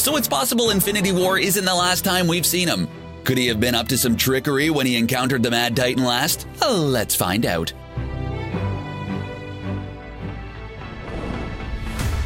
So it's possible Infinity War isn't the last time we've seen him. Could he have been up to some trickery when he encountered the Mad Titan last? Let's find out.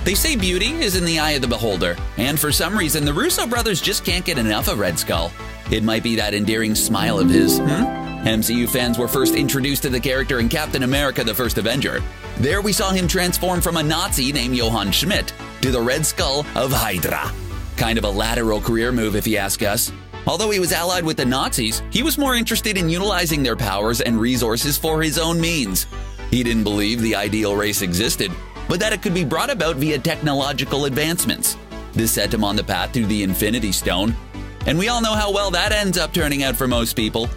They say beauty is in the eye of the beholder, and for some reason the Russo brothers just can't get enough of Red Skull. It might be that endearing smile of his, MCU fans were first introduced to the character in Captain America: The First Avenger. There we saw him transform from a Nazi named Johann Schmidt to the Red Skull of Hydra. Kind of a lateral career move if you ask us. Although he was allied with the Nazis, he was more interested in utilizing their powers and resources for his own means. He didn't believe the ideal race existed, but that it could be brought about via technological advancements. This set him on the path to the Infinity Stone, and we all know how well that ends up turning out for most people.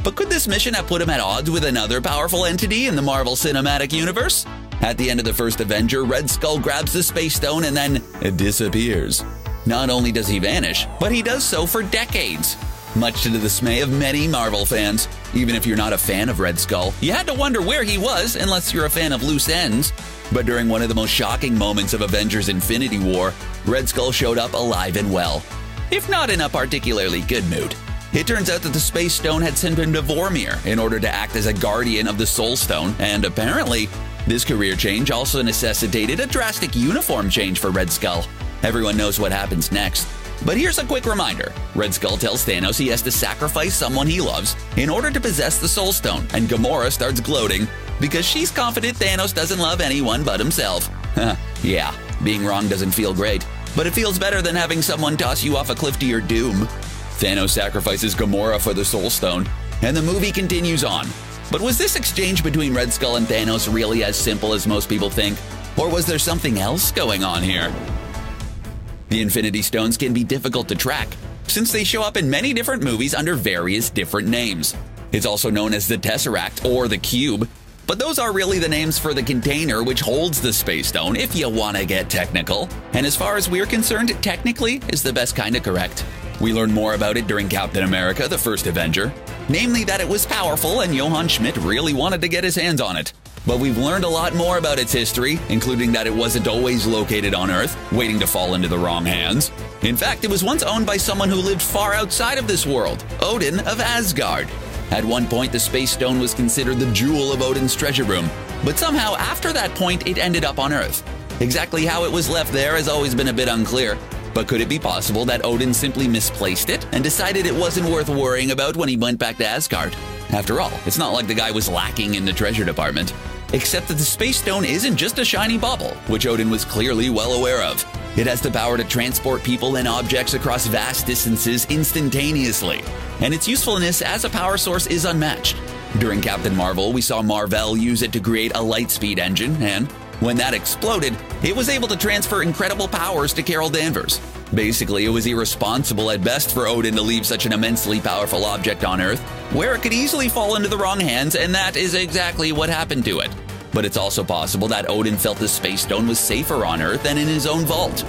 But could this mission have put him at odds with another powerful entity in the Marvel Cinematic Universe? At the end of the first Avenger, Red Skull grabs the Space Stone and then disappears. Not only does he vanish, but he does so for decades. Much to the dismay of many Marvel fans. Even if you're not a fan of Red Skull, you had to wonder where he was unless you're a fan of loose ends. But during one of the most shocking moments of Avengers Infinity War, Red Skull showed up alive and well, if not in a particularly good mood. It turns out that the Space Stone had sent him to Vormir in order to act as a guardian of the Soul Stone, and apparently, this career change also necessitated a drastic uniform change for Red Skull. Everyone knows what happens next. But here's a quick reminder. Red Skull tells Thanos he has to sacrifice someone he loves in order to possess the Soul Stone, and Gamora starts gloating because she's confident Thanos doesn't love anyone but himself. Yeah, being wrong doesn't feel great, but it feels better than having someone toss you off a cliff to your doom. Thanos sacrifices Gamora for the Soul Stone, and the movie continues on. But was this exchange between Red Skull and Thanos really as simple as most people think? Or was there something else going on here? The Infinity Stones can be difficult to track, since they show up in many different movies under various different names. It's also known as the Tesseract or the Cube, but those are really the names for the container which holds the Space Stone if you want to get technical. And as far as we're concerned, technically is the best kind of correct. We learned more about it during Captain America: The First Avenger, namely that it was powerful and Johann Schmidt really wanted to get his hands on it. But we've learned a lot more about its history, including that it wasn't always located on Earth, waiting to fall into the wrong hands. In fact, it was once owned by someone who lived far outside of this world, Odin of Asgard. At one point, the Space Stone was considered the jewel of Odin's treasure room, but somehow after that point, it ended up on Earth. Exactly how it was left there has always been a bit unclear, but could it be possible that Odin simply misplaced it and decided it wasn't worth worrying about when he went back to Asgard? After all, it's not like the guy was lacking in the treasure department. Except that the Space Stone isn't just a shiny bauble, which Odin was clearly well aware of. It has the power to transport people and objects across vast distances instantaneously, and its usefulness as a power source is unmatched. During Captain Marvel, we saw Mar-Vell use it to create a light-speed engine, and when that exploded, it was able to transfer incredible powers to Carol Danvers. Basically, it was irresponsible at best for Odin to leave such an immensely powerful object on Earth, where it could easily fall into the wrong hands, and that is exactly what happened to it. But it's also possible that Odin felt the Space Stone was safer on Earth than in his own vault.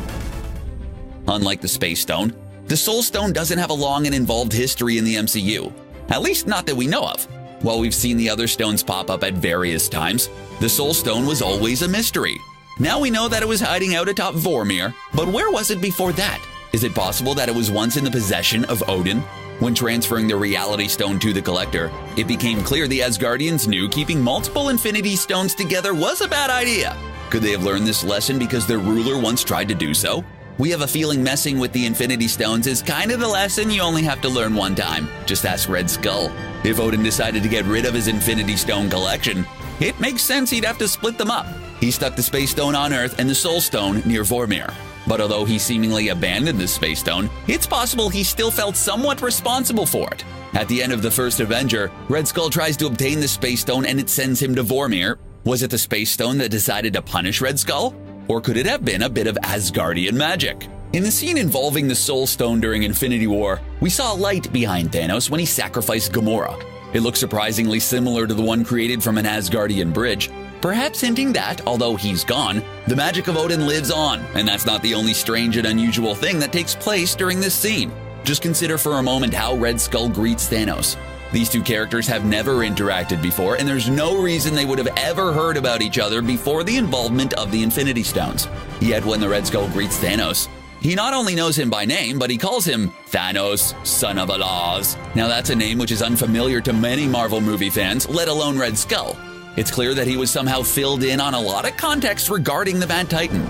Unlike the Space Stone, the Soul Stone doesn't have a long and involved history in the MCU, at least not that we know of. While we've seen the other stones pop up at various times, the Soul Stone was always a mystery. Now we know that it was hiding out atop Vormir, but where was it before that? Is it possible that it was once in the possession of Odin? When transferring the Reality Stone to the Collector, it became clear the Asgardians knew keeping multiple Infinity Stones together was a bad idea. Could they have learned this lesson because their ruler once tried to do so? We have a feeling messing with the Infinity Stones is kind of the lesson you only have to learn one time. Just ask Red Skull. If Odin decided to get rid of his Infinity Stone collection, it makes sense he'd have to split them up. He stuck the Space Stone on Earth and the Soul Stone near Vormir. But although he seemingly abandoned the Space Stone, it's possible he still felt somewhat responsible for it. At the end of the first Avenger, Red Skull tries to obtain the Space Stone and it sends him to Vormir. Was it the Space Stone that decided to punish Red Skull? Or could it have been a bit of Asgardian magic? In the scene involving the Soul Stone during Infinity War, we saw a light behind Thanos when he sacrificed Gamora. It looks surprisingly similar to the one created from an Asgardian bridge, perhaps hinting that, although he's gone, the magic of Odin lives on, and that's not the only strange and unusual thing that takes place during this scene. Just consider for a moment how Red Skull greets Thanos. These two characters have never interacted before, and there's no reason they would have ever heard about each other before the involvement of the Infinity Stones. Yet when the Red Skull greets Thanos, He not only knows him by name, but he calls him Thanos, son of Allahs. Now that's a name which is unfamiliar to many Marvel movie fans, let alone Red Skull. It's clear that he was somehow filled in on a lot of context regarding the Mad Titan.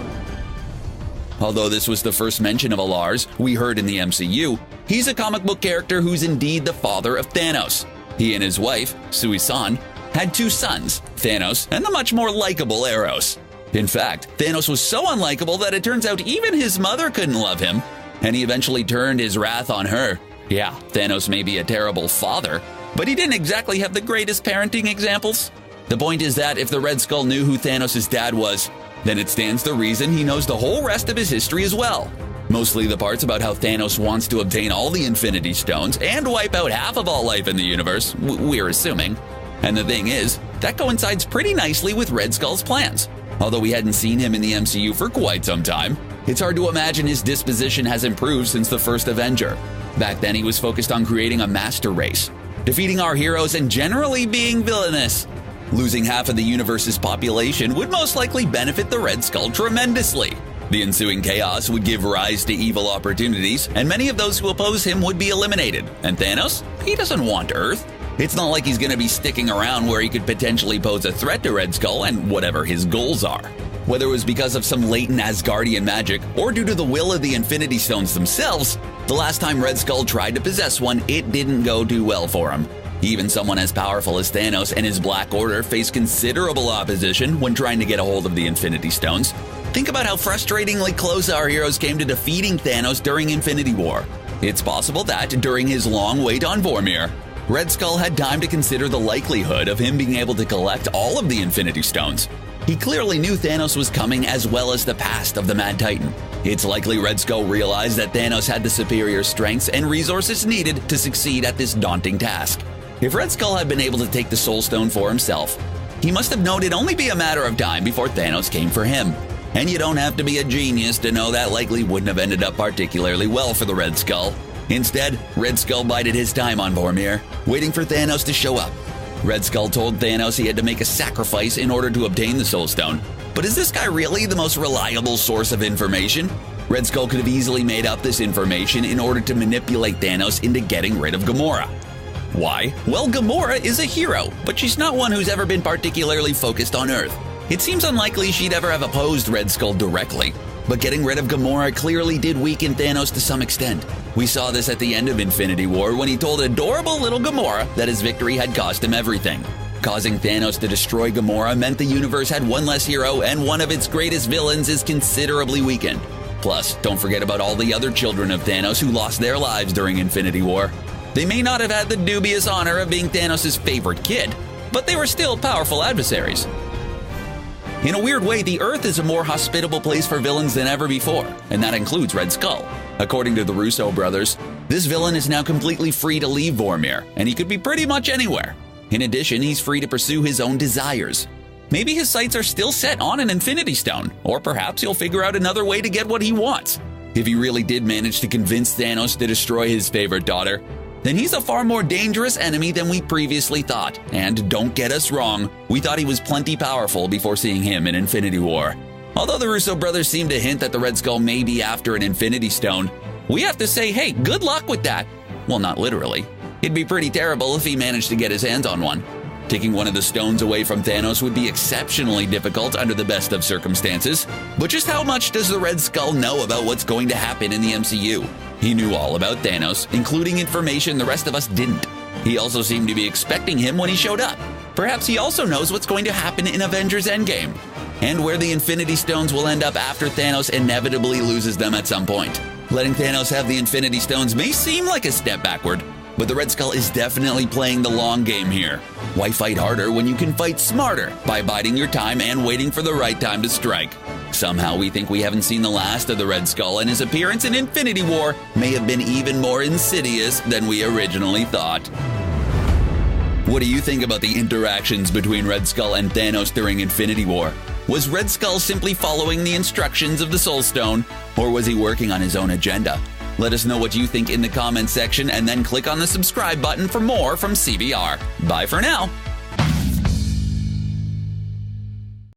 Although this was the first mention of Alars we heard in the MCU, he's a comic book character who's indeed the father of Thanos. He and his wife, Sui-san, had 2 sons, Thanos and the much more likable Eros. In fact, Thanos was so unlikable that it turns out even his mother couldn't love him, and he eventually turned his wrath on her. Yeah, Thanos may be a terrible father, but he didn't exactly have the greatest parenting examples. The point is that if the Red Skull knew who Thanos' dad was, then it stands to reason he knows the whole rest of his history as well. Mostly the parts about how Thanos wants to obtain all the Infinity Stones and wipe out half of all life in the universe, we're assuming. And the thing is, that coincides pretty nicely with Red Skull's plans. Although we hadn't seen him in the MCU for quite some time, it's hard to imagine his disposition has improved since the first Avenger. Back then he was focused on creating a master race, defeating our heroes and generally being villainous. Losing half of the universe's population would most likely benefit the Red Skull tremendously. The ensuing chaos would give rise to evil opportunities, and many of those who oppose him would be eliminated. And Thanos? He doesn't want Earth. It's not like he's going to be sticking around where he could potentially pose a threat to Red Skull and whatever his goals are. Whether it was because of some latent Asgardian magic or due to the will of the Infinity Stones themselves, the last time Red Skull tried to possess one, it didn't go too well for him. Even someone as powerful as Thanos and his Black Order faced considerable opposition when trying to get a hold of the Infinity Stones. Think about how frustratingly close our heroes came to defeating Thanos during Infinity War. It's possible that, during his long wait on Vormir, Red Skull had time to consider the likelihood of him being able to collect all of the Infinity Stones. He clearly knew Thanos was coming as well as the past of the Mad Titan. It's likely Red Skull realized that Thanos had the superior strengths and resources needed to succeed at this daunting task. If Red Skull had been able to take the Soul Stone for himself, he must have known it'd only be a matter of time before Thanos came for him. And you don't have to be a genius to know that likely wouldn't have ended up particularly well for the Red Skull. Instead, Red Skull bided his time on Vormir, waiting for Thanos to show up. Red Skull told Thanos he had to make a sacrifice in order to obtain the Soul Stone. But is this guy really the most reliable source of information? Red Skull could have easily made up this information in order to manipulate Thanos into getting rid of Gamora. Why? Well, Gamora is a hero, but she's not one who's ever been particularly focused on Earth. It seems unlikely she'd ever have opposed Red Skull directly. But getting rid of Gamora clearly did weaken Thanos to some extent. We saw this at the end of Infinity War when he told adorable little Gamora that his victory had cost him everything. Causing Thanos to destroy Gamora meant the universe had one less hero and one of its greatest villains is considerably weakened. Plus, don't forget about all the other children of Thanos who lost their lives during Infinity War. They may not have had the dubious honor of being Thanos' favorite kid, but they were still powerful adversaries. In a weird way, the Earth is a more hospitable place for villains than ever before, and that includes Red Skull. According to the Russo brothers, this villain is now completely free to leave Vormir, and he could be pretty much anywhere. In addition, he's free to pursue his own desires. Maybe his sights are still set on an Infinity Stone, or perhaps he'll figure out another way to get what he wants. If he really did manage to convince Thanos to destroy his favorite daughter, then he's a far more dangerous enemy than we previously thought. And don't get us wrong, we thought he was plenty powerful before seeing him in Infinity War. Although the Russo brothers seem to hint that the Red Skull may be after an Infinity Stone, we have to say, hey, good luck with that. Well, not literally. It'd be pretty terrible if he managed to get his hands on one. Taking one of the stones away from Thanos would be exceptionally difficult under the best of circumstances. But just how much does the Red Skull know about what's going to happen in the MCU? He knew all about Thanos, including information the rest of us didn't. He also seemed to be expecting him when he showed up. Perhaps he also knows what's going to happen in Avengers Endgame, and where the Infinity Stones will end up after Thanos inevitably loses them at some point. Letting Thanos have the Infinity Stones may seem like a step backward, but the Red Skull is definitely playing the long game here. Why fight harder when you can fight smarter by biding your time and waiting for the right time to strike? Somehow we think we haven't seen the last of the Red Skull, and his appearance in Infinity War may have been even more insidious than we originally thought. What do you think about the interactions between Red Skull and Thanos during Infinity War? Was Red Skull simply following the instructions of the Soul Stone, or was he working on his own agenda? Let us know what you think in the comments section, and then click on the subscribe button for more from CBR. Bye for now.